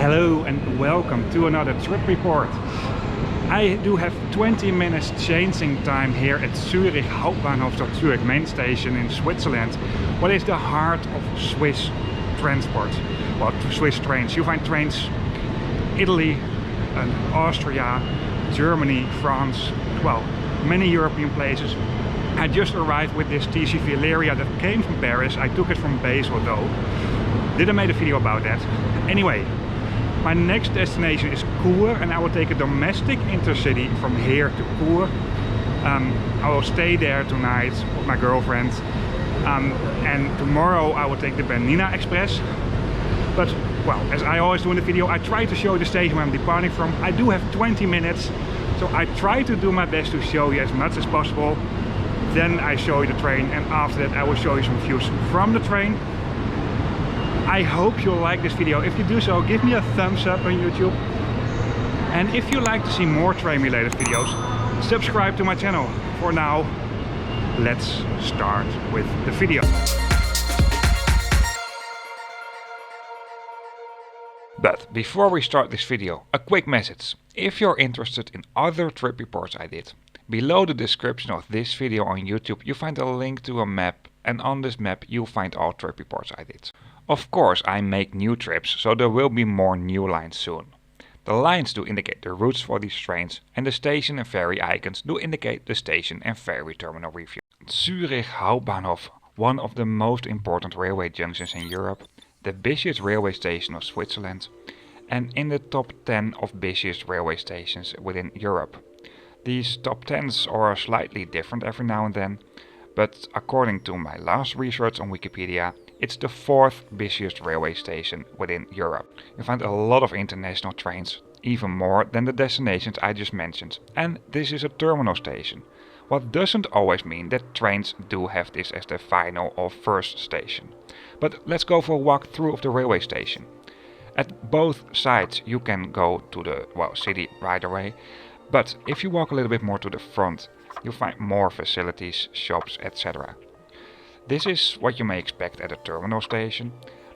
Hello and welcome to another trip report. I do have 20 minutes changing time here at Zürich Hauptabahnhof, so Zürich main station in Switzerland. What is the heart of Swiss transport? Well, Swiss trains. You find trains Italy and Austria, Germany, France, well, many European places. I just arrived with this TGV Valeria that came from Paris. I took it from Basel though. Didn't make a video about that. Anyway, my next destination is Chur and I will take a domestic intercity from here to Chur. I will stay there tonight with my girlfriend. And tomorrow I will take the Bernina Express. But, well, as I always do in the video, I try to show the station where I'm departing from. I do have 20 minutes, so I try to do my best to show you as much as possible. Then I show you the train, and after that I will show you some views from the train. I hope you'll like this video. If you do so, give me a thumbs up on YouTube. And if you like to see more train related videos, subscribe to my channel. For now, let's start with the video. But before we start this video, a quick message. If you're interested in other trip reports I did, below the description of this video on YouTube you find a link to a map, and on this map you'll find all trip reports I did. Of course I make new trips, so there will be more new lines soon. The lines do indicate the routes for these trains, and the station and ferry icons do indicate the station and ferry terminal review. Zürich Hauptbahnhof, one of the most important railway junctions in Europe, the busiest railway station of Switzerland, and in the top 10 of busiest railway stations within Europe. These top 10s are slightly different every now and then, but according to my last research on Wikipedia, it's the 4th busiest railway station within Europe. You find a lot of international trains, even more than the destinations I just mentioned, and this is a terminal station. What doesn't always mean that trains do have this as the final or first station. But let's go for a walk through of the railway station. At both sides you can go to the city right away, but if you walk a little bit more to the front, you'll find more facilities, shops, etc. This is what you may expect at a terminal station,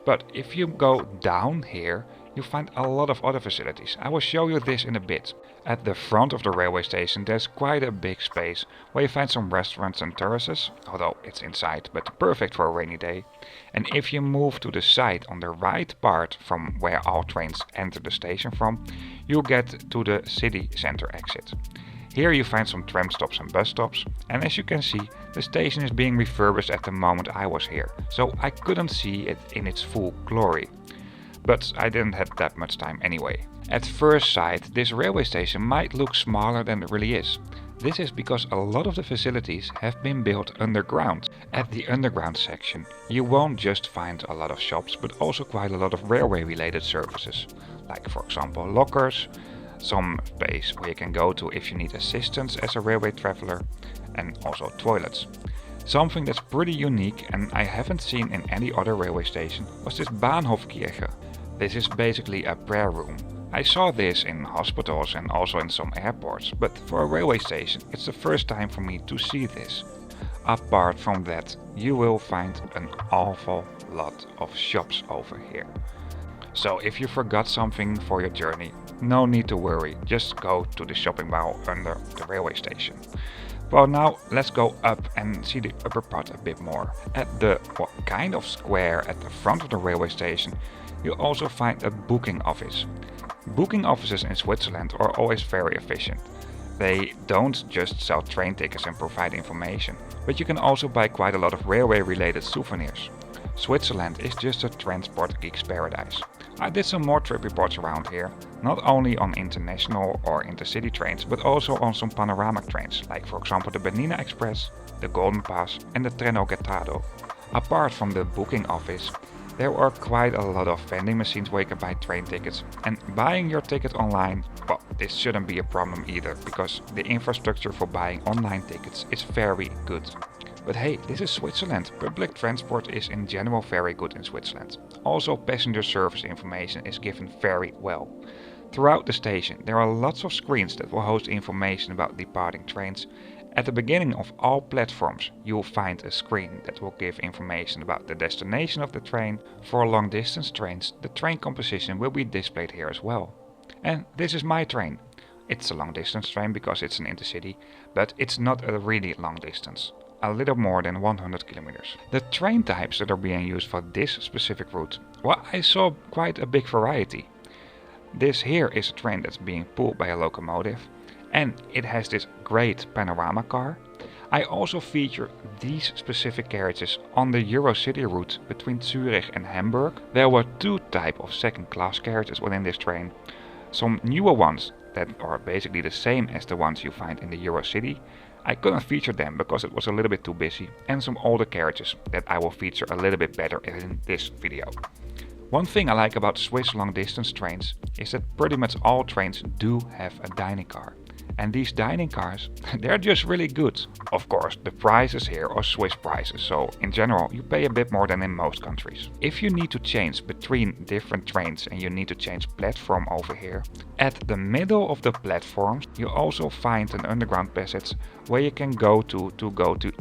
but if you go down here, you find a lot of other facilities. I will show you this in a bit. At the front of the railway station there's quite a big space where you find some restaurants and terraces, although it's inside, but perfect for a rainy day. And if you move to the side on the right part from where all trains enter the station from, you'll get to the city center exit. Here you find some tram stops and bus stops, and as you can see, the station is being refurbished at the moment I was here, so I couldn't see it in its full glory. But I didn't have that much time anyway. At first sight, this railway station might look smaller than it really is. This is because a lot of the facilities have been built underground. At the underground section, you won't just find a lot of shops, but also quite a lot of railway related services, like for example lockers, some space where you can go to if you need assistance as a railway traveler, and also toilets. Something that's pretty unique and I haven't seen in any other railway station was this Bahnhofkirche. This is basically a prayer room. I saw this in hospitals and also in some airports, but for a railway station it's the first time for me to see this. Apart from that, you will find an awful lot of shops over here. So if you forgot something for your journey, no need to worry, just go to the shopping mall under the railway station. Well, now let's go up and see the upper part a bit more. At the kind of square at the front of the railway station, you also find a booking office. Booking offices in Switzerland are always very efficient. They don't just sell train tickets and provide information, but you can also buy quite a lot of railway related souvenirs. Switzerland is just a transport geek's paradise. I did some more trip reports around here, not only on international or intercity trains, but also on some panoramic trains, like for example the Bernina Express, the Golden Pass and the Treno Gettado. Apart from the booking office, there are quite a lot of vending machines where you can buy train tickets, and buying your ticket online, well, this shouldn't be a problem either, because the infrastructure for buying online tickets is very good. But hey, this is Switzerland. Public transport is in general very good in Switzerland. Also passenger service information is given very well. Throughout the station there are lots of screens that will host information about departing trains, At the beginning of all platforms you'll find a screen that will give information about the destination of the train. For long distance trains, the train composition will be displayed here as well. And this is my train. It's a long distance train because it's an intercity, but it's not a really long distance. A little more than 100 kilometers. The train types that are being used for this specific route, well, I saw quite a big variety. This here is a train that's being pulled by a locomotive, and it has this great panorama car. I also feature these specific carriages on the Eurocity route between Zürich and Hamburg. There were two types of second class carriages within this train. Some newer ones that are basically the same as the ones you find in the Eurocity. I couldn't feature them because it was a little bit too busy, and some older carriages that I will feature a little bit better in this video. One thing I like about Swiss long distance trains is that pretty much all trains do have a dining car. And these dining cars, they're just really good. Of course, the prices here are Swiss prices, so in general you pay a bit more than in most countries. If you need to change between different trains and you need to change platform over here, at the middle of the platforms you also find an underground passage where you can go to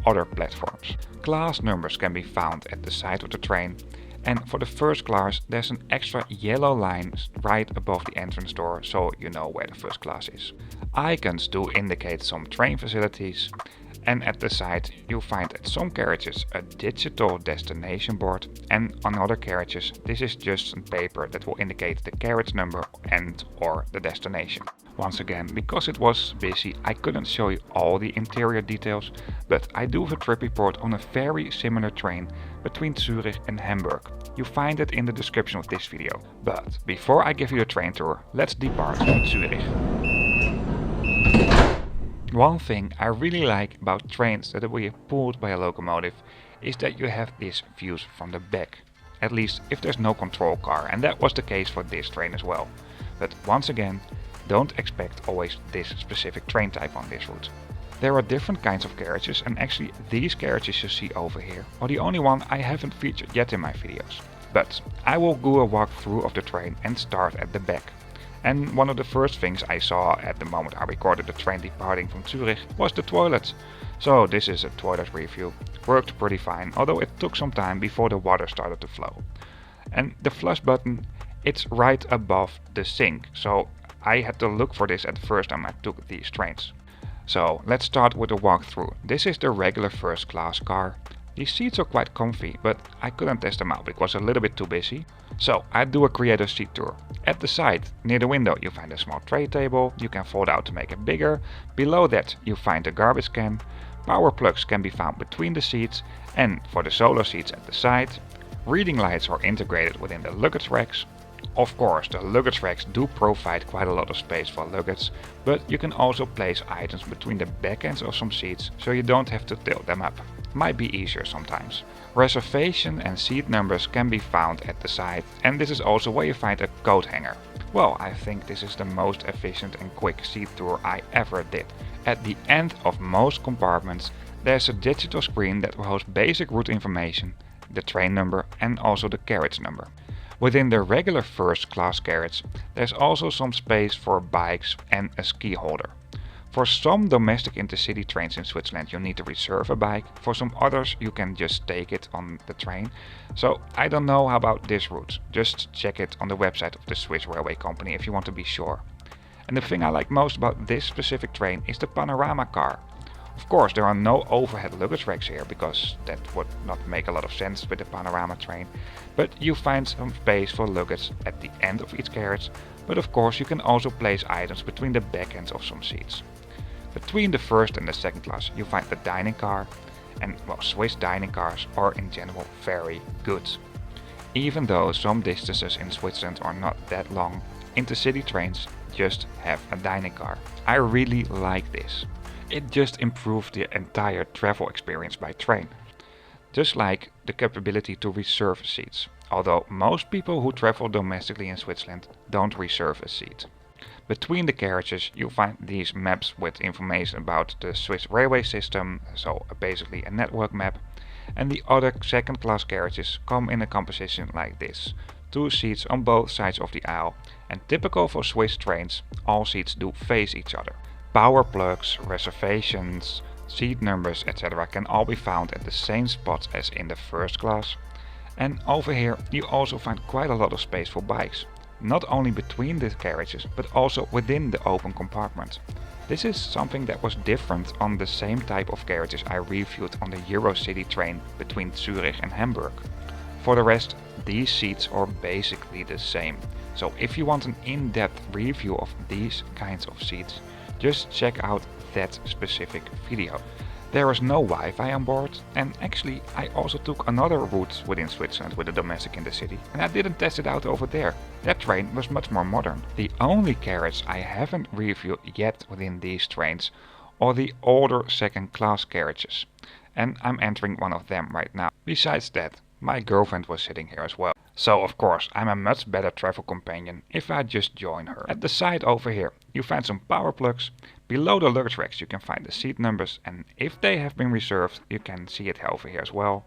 other platforms. Class numbers can be found at the side of the train. And for the first class there's an extra yellow line right above the entrance door, so you know where the first class is. Icons do indicate some train facilities, and at the side you'll find at some carriages a digital destination board, and on other carriages this is just some paper that will indicate the carriage number and or the destination. Once again, because it was busy, I couldn't show you all the interior details, but I do have a trip report on a very similar train between Zürich and Hamburg. You find it in the description of this video. But before I give you a train tour, let's depart from Zürich. One thing I really like about trains that will be pulled by a locomotive is that you have these views from the back. At least if there's no control car, and that was the case for this train as well. But once again, don't expect always this specific train type on this route. There are different kinds of carriages, and actually these carriages you see over here are the only one I haven't featured yet in my videos. But I will do a walkthrough of the train and start at the back. And one of the first things I saw at the moment I recorded the train departing from Zürich was the toilet. So this is a toilet review. Worked pretty fine, although it took some time before the water started to flow. And the flush button, it's right above the sink, so I had to look for this at the first time I took these trains. So let's start with the walkthrough. This is the regular first class car. These seats are quite comfy, but I couldn't test them out because it was a little bit too busy. So I do a creator seat tour. At the side, near the window, you find a small tray table. You can fold out to make it bigger. Below that you find a garbage can. Power plugs can be found between the seats, and for the solo seats at the side. Reading lights are integrated within the luggage racks. Of course, the luggage racks do provide quite a lot of space for luggage, but you can also place items between the back ends of some seats, so you don't have to tilt them up. Might be easier sometimes. Reservation and seat numbers can be found at the side, and this is also where you find a coat hanger. Well, I think this is the most efficient and quick seat tour I ever did. At the end of most compartments there's a digital screen that will host basic route information, the train number and also the carriage number. Within the regular first class carriage there's also some space for bikes and a ski holder. For some domestic intercity trains in Switzerland you need to reserve a bike, for some others you can just take it on the train. So I don't know about this route, just check it on the website of the Swiss railway company if you want to be sure. And the thing I like most about this specific train is the panorama car. Of course there are no overhead luggage racks here because that would not make a lot of sense with the panorama train, but you find some space for luggage at the end of each carriage, but of course you can also place items between the back ends of some seats. Between the first and the second class you find the dining car, and well, Swiss dining cars are in general very good. Even though some distances in Switzerland are not that long, intercity trains just have a dining car. I really like this. It just improved the entire travel experience by train. Just like the capability to reserve seats, although most people who travel domestically in Switzerland don't reserve a seat. Between the carriages you'll find these maps with information about the Swiss railway system, so basically a network map, and the other second class carriages come in a composition like this. 2 seats on both sides of the aisle, and typical for Swiss trains, all seats do face each other. Power plugs, reservations, seat numbers, etc. can all be found at the same spot as in the first class. And over here you also find quite a lot of space for bikes, not only between the carriages but also within the open compartment. This is something that was different on the same type of carriages I reviewed on the Eurocity train between Zurich and Hamburg. For the rest, these seats are basically the same, so if you want an in-depth review of these kinds of seats, just check out that specific video. There is no Wi-Fi on board, and actually I also took another route within Switzerland with a domestic in the city, and I didn't test it out over there. That train was much more modern. The only carriage I haven't reviewed yet within these trains are the older second class carriages, and I'm entering one of them right now. Besides that, my girlfriend was sitting here as well. So of course I'm a much better travel companion if I just join her. At the side over here you find some power plugs. Below the luggage racks you can find the seat numbers, and if they have been reserved you can see it over here as well.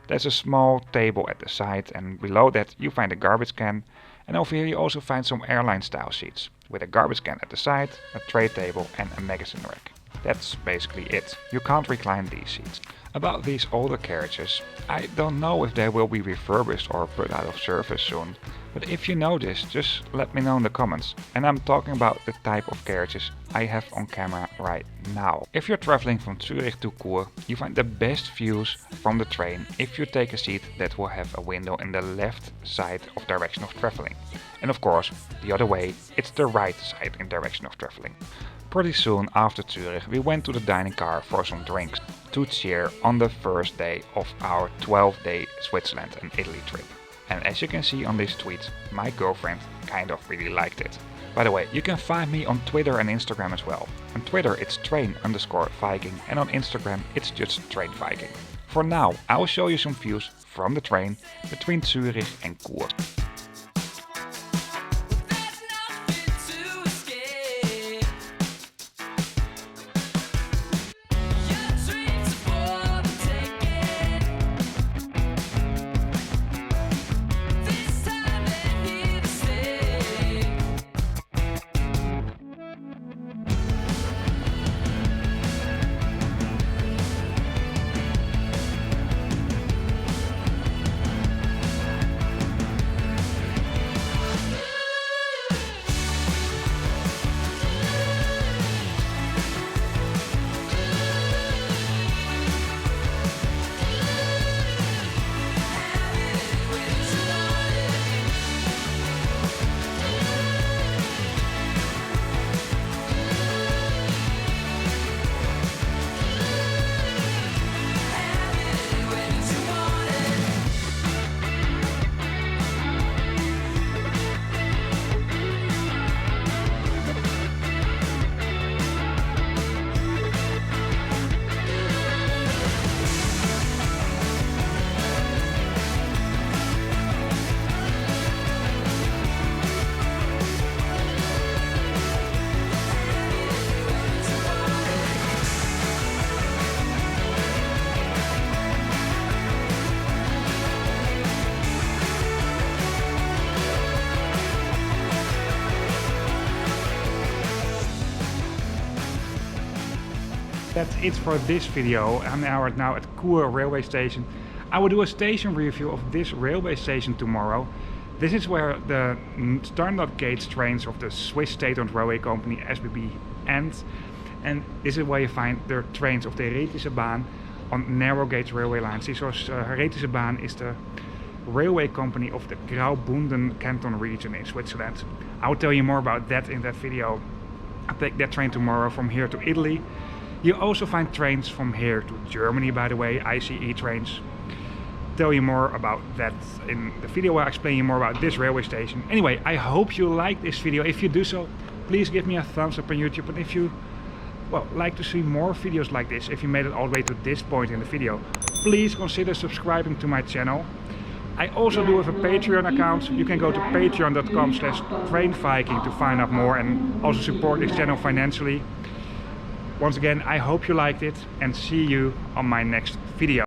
There's a small table at the side, and below that you find a garbage can, and over here you also find some airline style seats with a garbage can at the side, a tray table and a magazine rack. That's basically it. You can't recline these seats. About these older carriages, I don't know if they will be refurbished or put out of service soon, but if you know this, just let me know in the comments. And I'm talking about the type of carriages I have on camera right now. If you're traveling from Zürich to Chur, you find the best views from the train if you take a seat that will have a window in the left side of direction of traveling. And of course, the other way, it's the right side in direction of traveling. Pretty soon after Zurich we went to the dining car for some drinks to cheer on the first day of our 12-day Switzerland and Italy trip. And as you can see on this tweet, my girlfriend kind of really liked it. By the way, you can find me on Twitter and Instagram as well. On Twitter it's train_Viking and on Instagram it's just Trainviking. For now, I will show you some views from the train between Zurich and Chur. That's it for this video. I'm now at Chur railway station. I will do a station review of this railway station tomorrow. This is where the standard gauge trains of the Swiss state-owned railway company SBB end. And this is where you find the trains of the Heretische Bahn on narrow gauge railway lines. Zoals Heretische Bahn is the railway company of the Graubunden canton region in Switzerland. I will tell you more about that in that video. I'll take that train tomorrow from here to Italy. You also find trains from here to Germany, by the way, ICE trains. Tell you more about that in the video where I explain you more about this railway station. Anyway, I hope you like this video. If you do so, please give me a thumbs up on YouTube. And if you like to see more videos like this, if you made it all the way to this point in the video, please consider subscribing to my channel. I also do have a Patreon account. You can go to patreon.com/trainviking to find out more and also support this channel financially. Once again, I hope you liked it and see you on my next video.